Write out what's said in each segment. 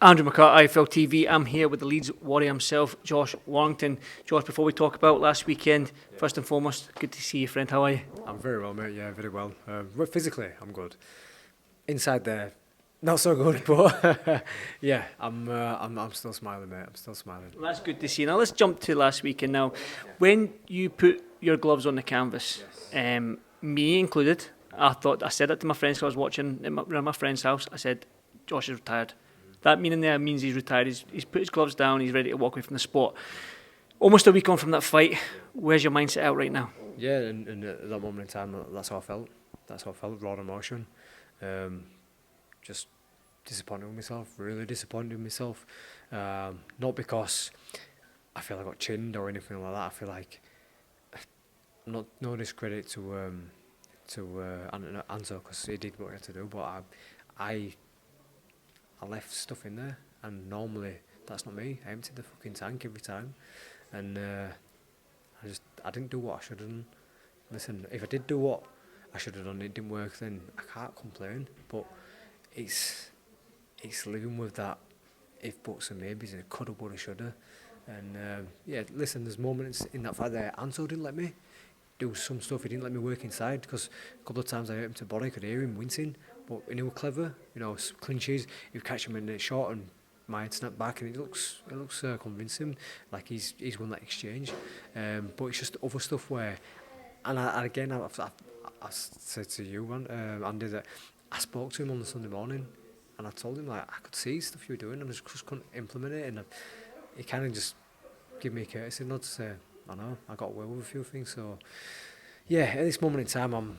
Andrew McCart, iFLTV. I'm here with the Leeds warrior himself, Josh Warrington. Josh, before we talk about last weekend, first and foremost, good to see you, friend. How are you? I'm very well, mate. Yeah, very well. Physically, I'm good. Inside there, not so good, but yeah, I'm still smiling, mate. I'm still smiling. Well, that's good to see. Now let's jump to last weekend. Now, when you put your gloves on the canvas, me included, I said it to my friends. I was watching around my friend's house. I said, Josh is retired. That means he's retired. He's put his gloves down. He's ready to walk away from the sport. Almost a week on from that fight. Where's your mindset out right now? Yeah, and at that moment in time, that's how I felt. That's how I felt, raw emotion. Just disappointed with myself, really disappointed with myself. Not because I feel I got chinned or anything like that. I feel like, no discredit to Anto, because he did what he had to do, but I left stuff in there, and normally that's not me. I emptied the fucking tank every time, and I didn't do what I should have done. Listen, if I did do what I should have done, it didn't work, then I can't complain. But it's living with that if, buts and maybes, and coulda, woulda, shoulda. And listen, there's moments in that fight there. Anto didn't let me do some stuff. He didn't let me work inside, because a couple of times I hurt him to body. I could hear him wincing, but he was clever. Clinches. He would catch him in the shot, and my head snapped back, and it looks convincing, like he's won that exchange. But it's just other stuff where, and I said to you, Andy, that I spoke to him on the Sunday morning, and I told him, like, I could see stuff you were doing, and I just couldn't implement it, and he kind of just gave me a courtesy nod to say, I know, I got away with a few things. So yeah, at this moment in time, I'm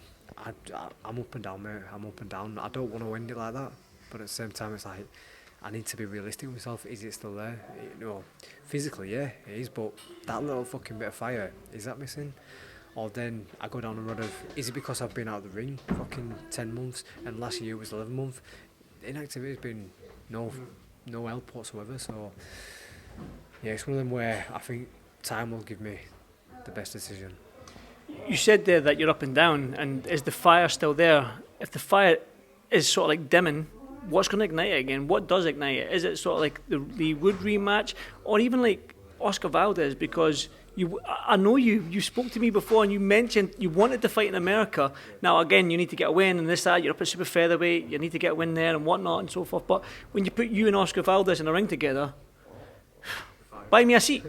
up and down, mate. I'm up and down. I don't want to end it like that, but at the same time, it's like, I need to be realistic with myself. Is it still there? Physically, yeah, it is, but that little fucking bit of fire, is that missing? Or then I go down the road of, is it because I've been out of the ring fucking 10 months, and last year was 11 months? Inactivity's been no help whatsoever. So yeah, it's one of them where I think time will give me the best decision. You said there that you're up and down, and is the fire still there? If the fire is sort of like dimming, what's going to ignite it again? What does ignite it? Is it sort of like the Wood rematch, or even like Oscar Valdez? Because I know you spoke to me before, and you mentioned you wanted to fight in America. Now again, you need to get a win, and that you're up at super featherweight. You need to get a win there and whatnot and so forth. But when you put you and Oscar Valdez in a ring together, buy me a seat.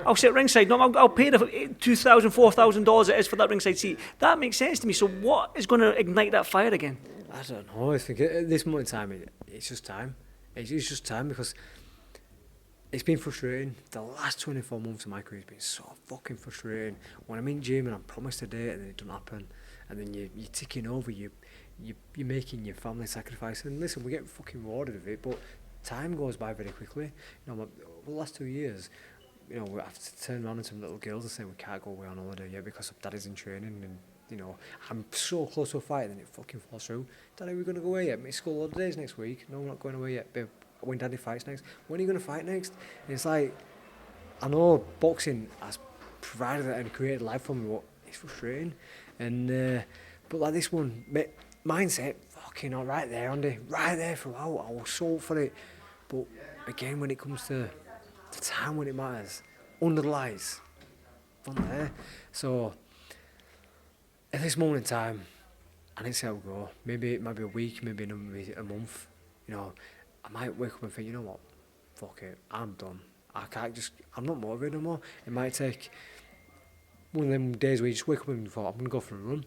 I'll sit ringside. No, I'll pay the $2,000, $4,000 it is for that ringside seat. That makes sense to me. So what is going to ignite that fire again? I don't know. I think at this moment in time, it's just time. It's just time, because it's been frustrating. The last 24 months of my career has been so fucking frustrating. When I'm in gym and I'm promised a date and then it doesn't happen, and then you're ticking over, you're making your family sacrifice. And listen, we get fucking rewarded with it, but time goes by very quickly. The last 2 years, we have to turn around to some little girls and say we can't go away on holiday yet because Daddy's in training, and I'm so close to a fight, and then it fucking falls through. Daddy, we're going to go away yet? My school holidays next week. No, we're not going away yet, babe. When Daddy fights next, when are you going to fight next? And it's like, I know boxing has provided that and created life for me, but it's frustrating. And but like this one, mindset, fucking all right there, Andy, right there throughout. I was so up for it, but again, when it comes to the time when it matters, under the lights, from there. So at this moment in time, I need to see how we go. Maybe it might be a week, maybe a month. I might wake up and think, you know what, fuck it, I'm done. I'm not motivated no more. It might take one of them days where you just wake up and think, I'm going to go for a run.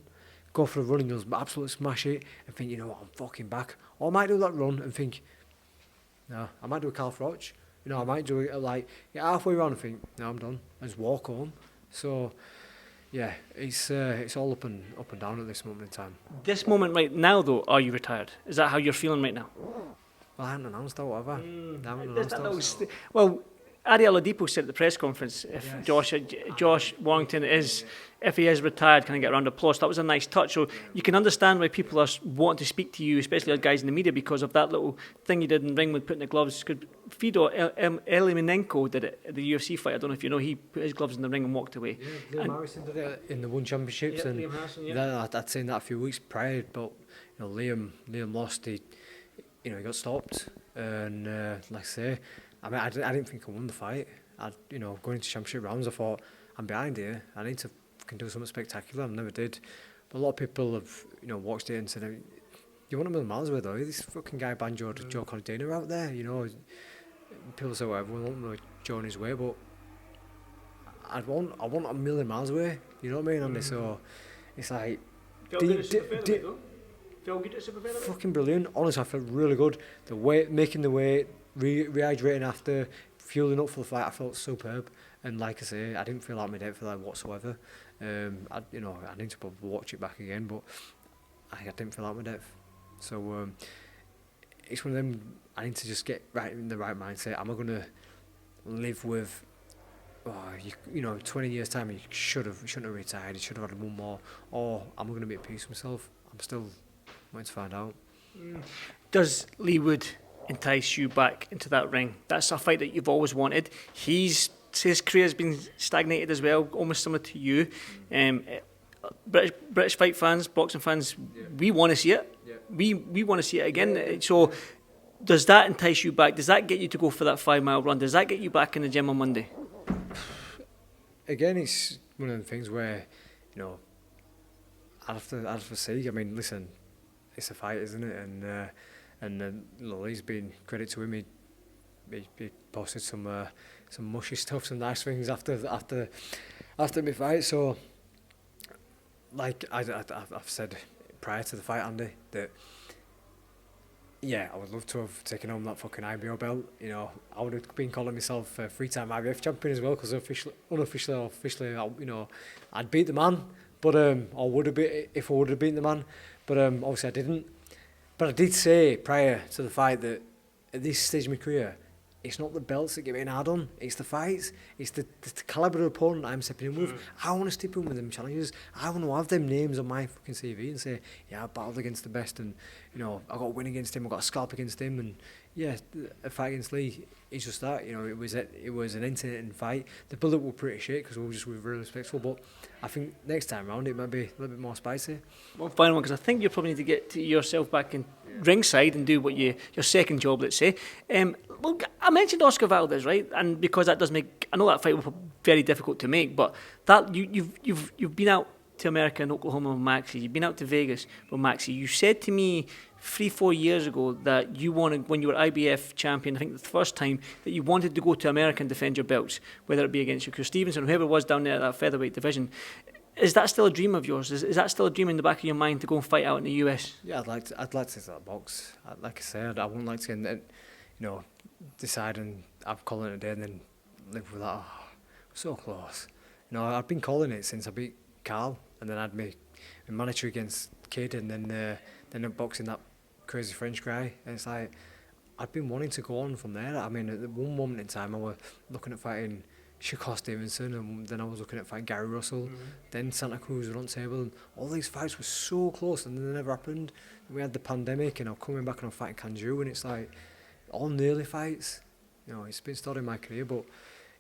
Go for a run and you'll absolutely smash it and think, you know what, I'm fucking back. Or I might do that run and think, no, I might do a calf roach. I might do it get halfway around and think, no, I'm done. I just walk home. So yeah, it's all up and down at this moment in time. This moment right now, though, are you retired? Is that how you're feeling right now? Well, I haven't announced that, whatever. Well, Ari Oladipo said at the press conference, if Josh Warrington if he is retired, can I get a round of applause? That was a nice touch. So you can understand why people are wanting to speak to you, especially guys in the media, because of that little thing you did in the ring with putting the gloves. Fedor Emelianenko did it at the UFC fight. I don't know if you know, he put his gloves in the ring and walked away. Yeah, Liam Harrison did it in the One Championships, and Liam Harrison, I'd seen that a few weeks prior, but Liam lost. he got stopped, and like I say, I mean, I didn't think I won the fight. Going into championship rounds, I thought, I'm behind here. I need to can do something spectacular. I never did. But a lot of people have, watched it and said, you want a million miles away though. This fucking guy banjoed Joe Cordina out there. People say whatever, we want Joe on his way, but I want a million miles away. You know what I mean? And so it's like, Felt good at super featherweight though. Felt good at super featherweight. Fucking brilliant. Honestly, I felt really good. The weight, making the weight, rehydrating after, fueling up for the fight, I felt superb. And like I say, I didn't feel like my depth for that whatsoever. I need to probably watch it back again, but I didn't feel like my depth. So it's one of them. I need to just get right in the right mindset. Am I going to live with? 20 years time, you shouldn't have retired. You should have had one more. Or am I going to be at peace with myself? I'm still waiting to find out. Does Leigh Wood entice you back into that ring? That's a fight that you've always wanted. His career has been stagnated as well, almost similar to you. British fight fans, boxing fans, we want to see it. Yeah. We want to see it again. So does that entice you back? Does that get you to go for that 5 mile run? Does that get you back in the gym on Monday? Again, it's one of the things where, I'd have to see. I mean, listen, it's a fight, isn't it? And Lee's been, credit to him, he posted some mushy stuff, some nice things after my fight. So, like I've said prior to the fight, Andy, that I would love to have taken home that fucking IBO belt. I would have been calling myself a 3-time IBF champion as well, because unofficially or officially, I'd beat the man, but or would have been if I would have beaten the man, but obviously I didn't. But I did say prior to the fight that at this stage of my career, it's not the belts that get me hard on, it's the fights, it's the calibre of opponent I'm stepping in with. I want to step in with them challenges. I want to have them names on my fucking CV and say, I battled against the best, and I got a win against him, I got a scalp against him, and a fight against Leigh, it's just that, it was an entertaining fight. The build-up were pretty shit because we were really respectful, but I think next time round it might be a little bit more spicy. One final one, because I think you probably need to get yourself back in ringside and do what your second job, let's say. Well, I mentioned Oscar Valdez, right? And because that does make, I know that fight was very difficult to make, but that you've been out to America and Oklahoma with Maxie, you've been out to Vegas with Maxie. You said to me 3-4 years ago that you wanted, when you were IBF champion, I think the first time, that you wanted to go to America and defend your belts, whether it be against Shakur Stevenson or whoever was down there at that featherweight division. Is that still a dream of yours? Is that still a dream in the back of your mind to go and fight out in the US? Yeah, I'd like to take that box. Like I said, I wouldn't like to get decide and I'm calling it a day and then live with that. Oh, so close. I've been calling it since I beat Carl, and then I had my manager against Kid, and then boxing that crazy French guy. And it's like, I've been wanting to go on from there. I mean, at one moment in time, I was looking at fighting Shakur Stevenson, and then I was looking at fighting Gary Russell. Then Santa Cruz were on table, and all these fights were so close, and they never happened. And we had the pandemic, and I'm coming back and I'm fighting Kanju, and it's like, all nearly fights. It's been starting my career, but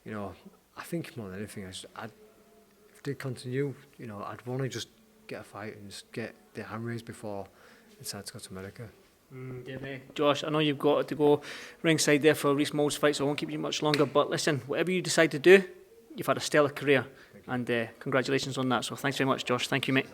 I think more than anything, if I did continue, I'd want to just get a fight and just get the hand raised before I decide to go to America. Josh, I know you've got to go ringside there for Reece Mold's fight, so I won't keep you much longer, but listen, whatever you decide to do, you've had a stellar career, and congratulations on that. So thanks very much, Josh. Thank you, mate.